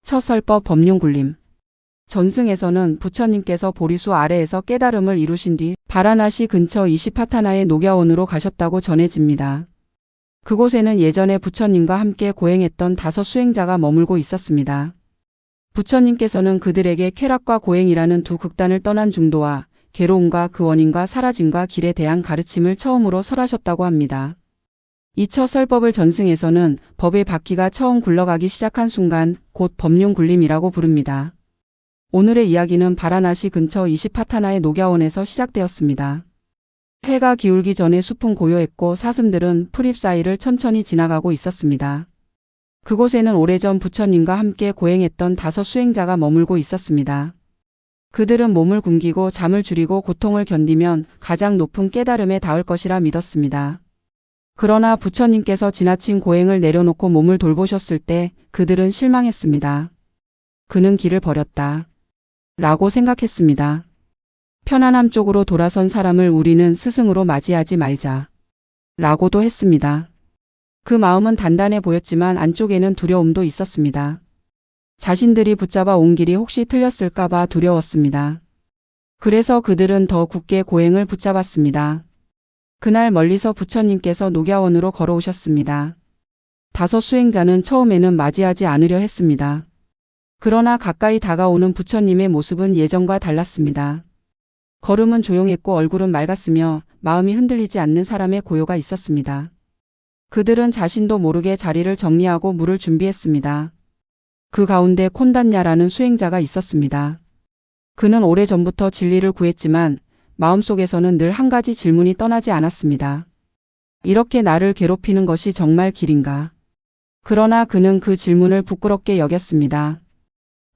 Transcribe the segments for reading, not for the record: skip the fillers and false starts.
첫 설법 법륜 굴림. 전승에서는 부처님께서 보리수 아래에서 깨달음을 이루신 뒤 바라나시 근처 이시파타나의 녹야원으로 가셨다고 전해집니다. 그곳에는 예전에 부처님과 함께 고행했던 5 수행자가 머물고 있었습니다. 부처님께서는 그들에게 쾌락과 고행이라는 두 극단을 떠난 중도와 괴로움과 그 원인과 사라짐과 길에 대한 가르침을 처음으로 설하셨다고 합니다. 이 첫 설법을 전승에서는 법의 바퀴가 처음 굴러가기 시작한 순간 곧 법륜 굴림이라고 부릅니다. 오늘의 이야기는 바라나시 근처 이시파타나의 녹야원에서 시작되었습니다. 해가 기울기 전에 숲은 고요했고 사슴들은 풀잎 사이를 천천히 지나가고 있었습니다. 그곳에는 오래전 부처님과 함께 고행했던 5 수행자가 머물고 있었습니다. 그들은 몸을 굶기고 잠을 줄이고 고통을 견디면 가장 높은 깨달음에 닿을 것이라 믿었습니다. 그러나 부처님께서 지나친 고행을 내려놓고 몸을 돌보셨을 때 그들은 실망했습니다. 그는 길을 버렸다. 라고 생각했습니다. 편안함 쪽으로 돌아선 사람을 우리는 스승으로 맞이하지 말자. 라고도 했습니다. 그 마음은 단단해 보였지만 안쪽에는 두려움도 있었습니다. 자신들이 붙잡아 온 길이 혹시 틀렸을까봐 두려웠습니다. 그래서 그들은 더 굳게 고행을 붙잡았습니다. 그날 멀리서 부처님께서 녹야원으로 걸어오셨습니다. 5 수행자는 처음에는 맞이하지 않으려 했습니다. 그러나 가까이 다가오는 부처님의 모습은 예전과 달랐습니다. 걸음은 조용했고 얼굴은 맑았으며 마음이 흔들리지 않는 사람의 고요가 있었습니다. 그들은 자신도 모르게 자리를 정리하고 물을 준비했습니다. 그 가운데 콘단냐라는 수행자가 있었습니다. 그는 오래전부터 진리를 구했지만 마음속에서는 늘 한 가지 질문이 떠나지 않았습니다. 이렇게 나를 괴롭히는 것이 정말 길인가? 그러나 그는 그 질문을 부끄럽게 여겼습니다.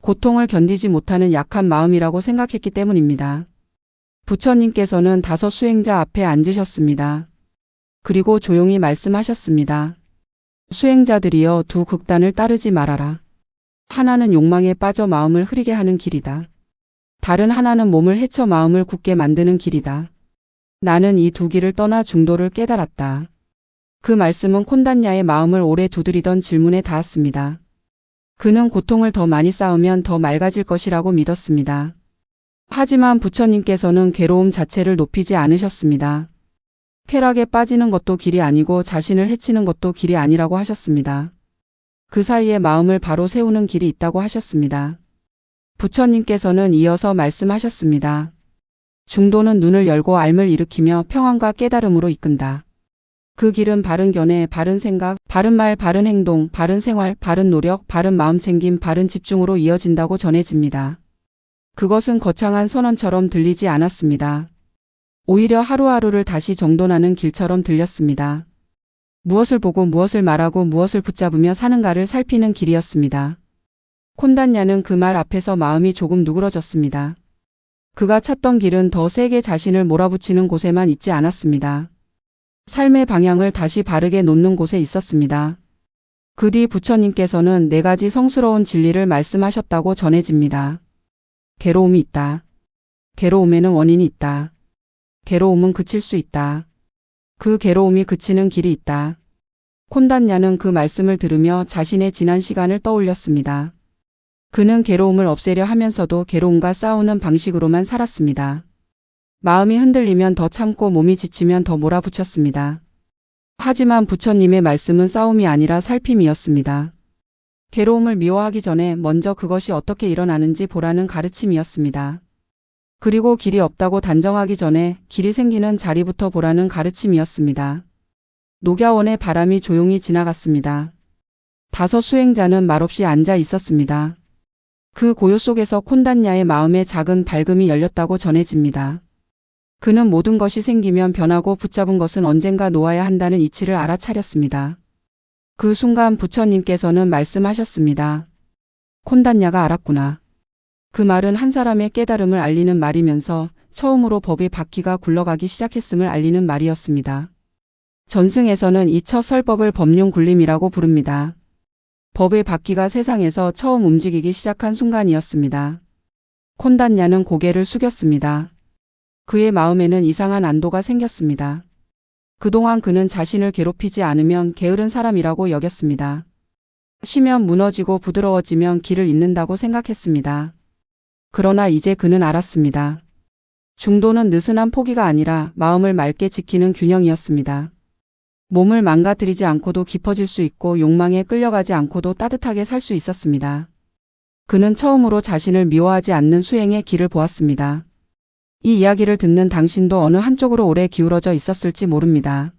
고통을 견디지 못하는 약한 마음이라고 생각했기 때문입니다. 부처님께서는 5 수행자 앞에 앉으셨습니다. 그리고 조용히 말씀하셨습니다. 수행자들이여 두 극단을 따르지 말아라. 하나는 욕망에 빠져 마음을 흐리게 하는 길이다. 다른 하나는 몸을 해쳐 마음을 굳게 만드는 길이다. 나는 이 두 길을 떠나 중도를 깨달았다. 그 말씀은 콘단냐의 마음을 오래 두드리던 질문에 닿았습니다. 그는 고통을 더 많이 쌓으면 더 맑아질 것이라고 믿었습니다. 하지만 부처님께서는 괴로움 자체를 높이지 않으셨습니다. 쾌락에 빠지는 것도 길이 아니고 자신을 해치는 것도 길이 아니라고 하셨습니다. 그 사이에 마음을 바로 세우는 길이 있다고 하셨습니다. 부처님께서는 이어서 말씀하셨습니다. 중도는 눈을 열고 알을 일으키며 평안과 깨달음으로 이끈다. 그 길은 바른 견해, 바른 생각, 바른 말, 바른 행동, 바른 생활, 바른 노력, 바른 마음챙김, 바른 집중으로 이어진다고 전해집니다. 그것은 거창한 선언처럼 들리지 않았습니다. 오히려 하루하루를 다시 정돈하는 길처럼 들렸습니다. 무엇을 보고 무엇을 말하고 무엇을 붙잡으며 사는가를 살피는 길이었습니다. 콘단냐는 그 말 앞에서 마음이 조금 누그러졌습니다. 그가 찾던 길은 더 세게 자신을 몰아붙이는 곳에만 있지 않았습니다. 삶의 방향을 다시 바르게 놓는 곳에 있었습니다. 그 뒤 부처님께서는 4가지 성스러운 진리를 말씀하셨다고 전해집니다. 괴로움이 있다. 괴로움에는 원인이 있다. 괴로움은 그칠 수 있다. 그 괴로움이 그치는 길이 있다. 콘단냐는 그 말씀을 들으며 자신의 지난 시간을 떠올렸습니다. 그는 괴로움을 없애려 하면서도 괴로움과 싸우는 방식으로만 살았습니다. 마음이 흔들리면 더 참고 몸이 지치면 더 몰아붙였습니다. 하지만 부처님의 말씀은 싸움이 아니라 살핌이었습니다. 괴로움을 미워하기 전에 먼저 그것이 어떻게 일어나는지 보라는 가르침이었습니다. 그리고 길이 없다고 단정하기 전에 길이 생기는 자리부터 보라는 가르침이었습니다. 녹야원의 바람이 조용히 지나갔습니다. 5 수행자는 말없이 앉아 있었습니다. 그 고요 속에서 콘단냐의 마음에 작은 밝음이 열렸다고 전해집니다. 그는 모든 것이 생기면 변하고 붙잡은 것은 언젠가 놓아야 한다는 이치를 알아차렸습니다. 그 순간 부처님께서는 말씀하셨습니다. 콘단냐가 알았구나. 그 말은 한 사람의 깨달음을 알리는 말이면서 처음으로 법의 바퀴가 굴러가기 시작했음을 알리는 말이었습니다. 전승에서는 이 첫 설법을 법륜 굴림이라고 부릅니다. 법의 바퀴가 세상에서 처음 움직이기 시작한 순간이었습니다. 콘단냐는 고개를 숙였습니다. 그의 마음에는 이상한 안도가 생겼습니다. 그동안 그는 자신을 괴롭히지 않으면 게으른 사람이라고 여겼습니다. 쉬면 무너지고 부드러워지면 길을 잇는다고 생각했습니다. 그러나 이제 그는 알았습니다. 중도는 느슨한 포기가 아니라 마음을 맑게 지키는 균형이었습니다. 몸을 망가뜨리지 않고도 깊어질 수 있고 욕망에 끌려가지 않고도 따뜻하게 살 수 있었습니다. 그는 처음으로 자신을 미워하지 않는 수행의 길을 보았습니다. 이 이야기를 듣는 당신도 어느 한쪽으로 오래 기울어져 있었을지 모릅니다.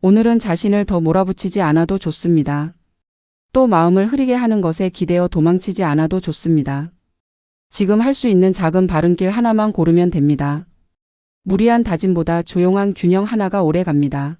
오늘은 자신을 더 몰아붙이지 않아도 좋습니다. 또 마음을 흐리게 하는 것에 기대어 도망치지 않아도 좋습니다. 지금 할 수 있는 작은 바른 길 하나만 고르면 됩니다. 무리한 다짐보다 조용한 균형 하나가 오래 갑니다.